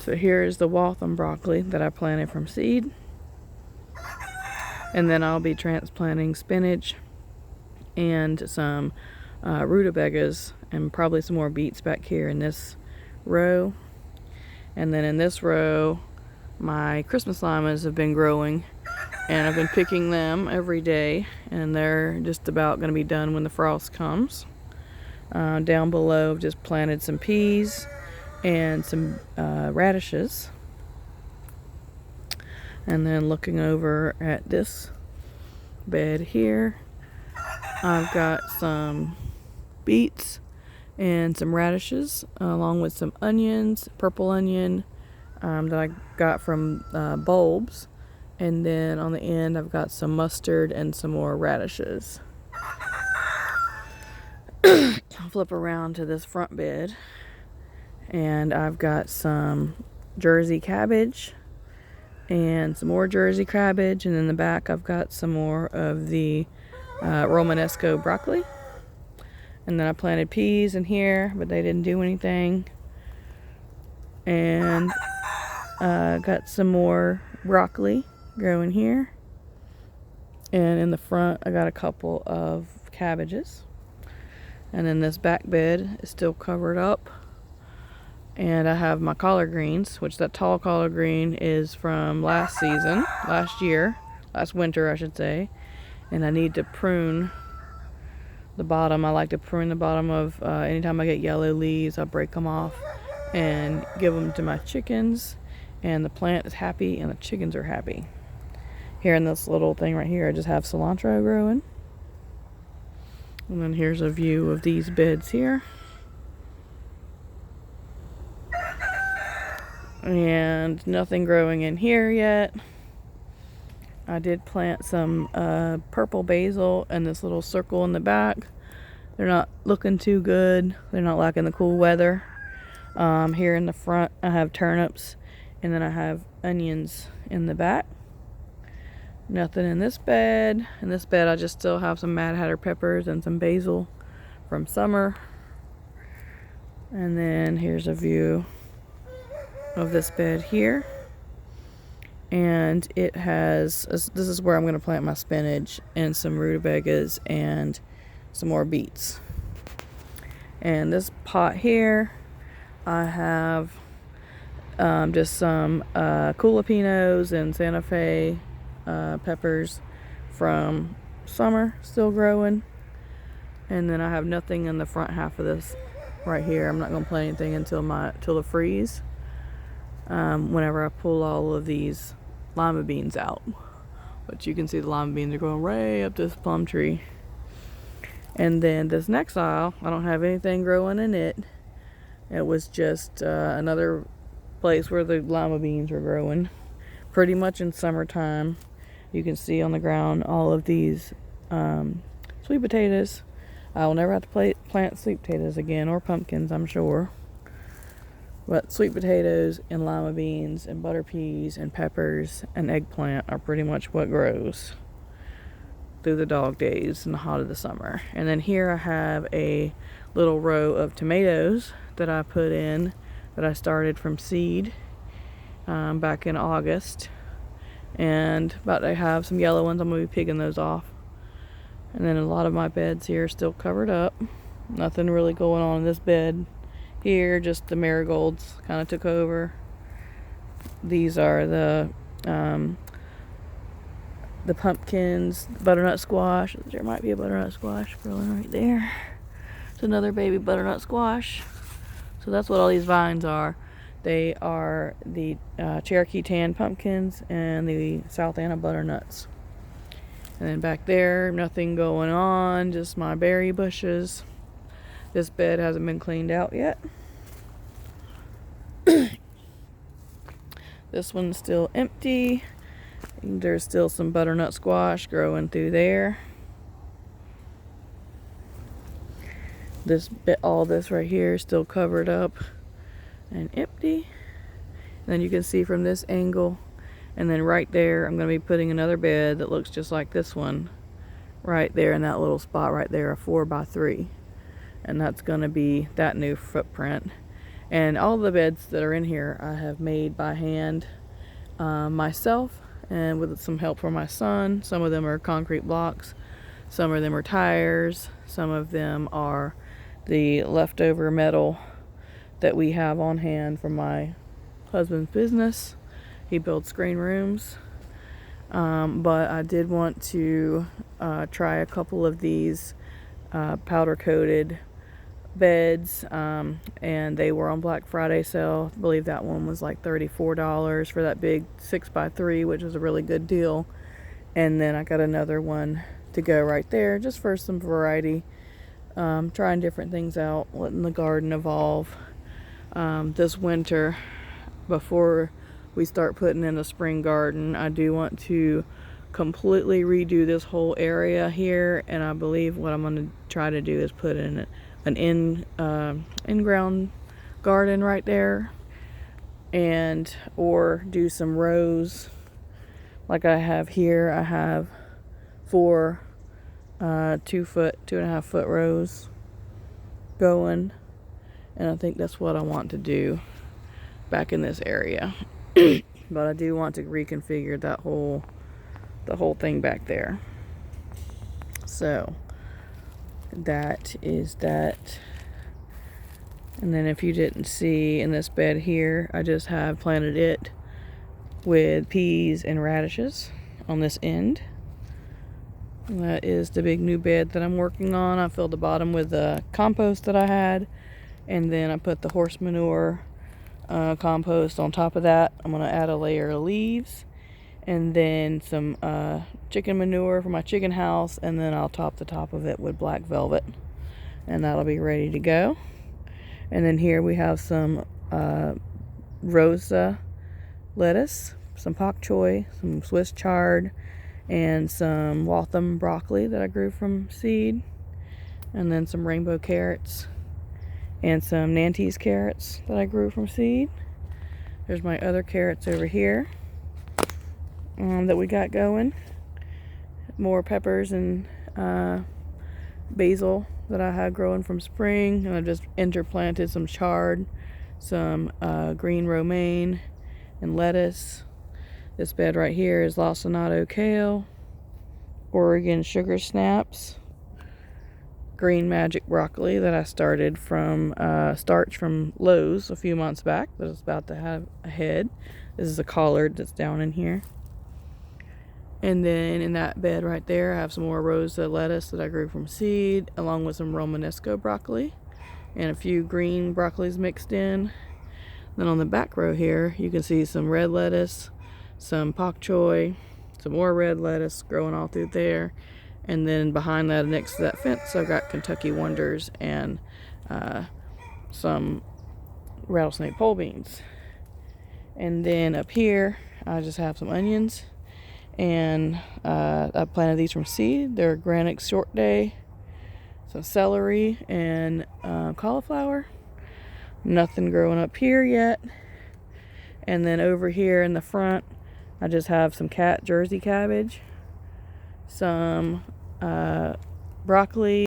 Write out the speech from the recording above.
So here's the Waltham broccoli that I planted from seed. And then I'll be transplanting spinach and some rutabagas and probably some more beets back here in this row. And then in this row, my Christmas limas have been growing, and I've been picking them every day, and they're just about going to be done when the frost comes. Down below, I've just planted some peas and some radishes. And then looking over at this bed here, I've got some beets and some radishes, along with some onions, purple onion that I got from bulbs. And then on the end, I've got some mustard and some more radishes. I'll flip around to this front bed, and I've got some Jersey cabbage and some more Jersey cabbage, and in the back I've got some more of the Romanesco broccoli. And then I planted peas in here, but they didn't do anything. And got some more broccoli growing here. And in the front I got a couple of cabbages. And then this back bed is still covered up. And I have my collard greens, which that tall collard green is from last winter I should say. And I need to prune the bottom. I like to prune the bottom of anytime I get yellow leaves, I break them off and give them to my chickens. And the plant is happy and the chickens are happy. Here in this little thing right here, I just have cilantro growing. And then here's a view of these beds here. And nothing growing in here yet. I did plant some purple basil in this little circle in the back. They're not looking too good. They're not liking the cool weather. Here in the front I have turnips, and then I have onions in the back. Nothing in this bed. In this bed I just still have some Mad Hatter peppers and some basil from summer. And then here's a view of this bed here. And it has, this is where I'm going to plant my spinach and some rutabagas and some more beets. And this pot here, I have just some jalapenos and Santa Fe peppers from summer still growing. And then I have nothing in the front half of this right here. I'm not going to plant anything until the freeze. Whenever I pull all of these lima beans out. But you can see the lima beans are going right up this plum tree. And then this next aisle, I don't have anything growing in it. It was just another place where the lima beans were growing. Pretty much in summertime. You can see on the ground all of these sweet potatoes. I will never have to plant sweet potatoes again, or pumpkins, I'm sure. But sweet potatoes and lima beans and butter peas and peppers and eggplant are pretty much what grows through the dog days in the hot of the summer. And then here I have a little row of tomatoes that I put in, that I started from seed back in August. And about to have some yellow ones. I'm going to be picking those off. And then a lot of my beds here are still covered up. Nothing really going on in this bed. Here, just the marigolds kind of took over. These are the pumpkins, butternut squash. There might be a butternut squash growing right there. It's another baby butternut squash. So that's what all these vines are. They are the Cherokee tan pumpkins and the South Anna butternuts. And then back there, nothing going on, just my berry bushes. This bed hasn't been cleaned out yet. This one's still empty. There's still some butternut squash growing through there. All this right here is still covered up and empty. And then you can see from this angle, and then right there, I'm going to be putting another bed that looks just like this one right there in that little spot right there, a 4x3. And that's going to be that new footprint. And all the beds that are in here I have made by hand myself, and with some help from my son. Some of them are concrete blocks, some of them are tires, some of them are the leftover metal that we have on hand from my husband's business. He builds screen rooms. But I did want to try a couple of these powder coated beds, and they were on Black Friday sale. I believe that one was like $34 for that big 6x3, which was a really good deal. And then I got another one to go right there, just for some variety, trying different things out, letting the garden evolve. This winter, before we start putting in a spring garden, I do want to completely redo this whole area here, and I believe what I'm going to try to do is put in an in-ground garden right there, and or do some rows like I have here. I have 4 2.5 foot rows going, and I think that's what I want to do back in this area. But I do want to reconfigure the whole thing back there. So that is that. And then if you didn't see, in this bed here, I just have planted it with peas and radishes on this end. And that is the big new bed that I'm working on. I filled the bottom with the compost that I had, and then I put the horse manure compost on top of that. I'm going to add a layer of leaves, and then some chicken manure for my chicken house, and then I'll top the top of it with black velvet, and that'll be ready to go. And then here we have some rosa lettuce, some pak choi, some Swiss chard, and some Waltham broccoli that I grew from seed, and then some rainbow carrots and some Nantes carrots that I grew from seed. There's my other carrots over here that we got going. More peppers and basil that I had growing from spring, and I just interplanted some chard, some green romaine, and lettuce. This bed right here is lacinato kale, Oregon sugar snaps, green magic broccoli that I started from starch from Lowe's a few months back, that is about to have a head. This is a collard that's down in here. And then in that bed right there, I have some more rosa lettuce that I grew from seed, along with some Romanesco broccoli and a few green broccolis mixed in. Then on the back row here, you can see some red lettuce, some pak choi, some more red lettuce growing all through there. And then behind that, next to that fence, I've got Kentucky Wonders and some rattlesnake pole beans. And then up here, I just have some onions. And I planted these from seed. They're organic short day, some celery, and cauliflower. Nothing growing up here yet. And then over here in the front, I just have some Jersey cabbage, some broccoli,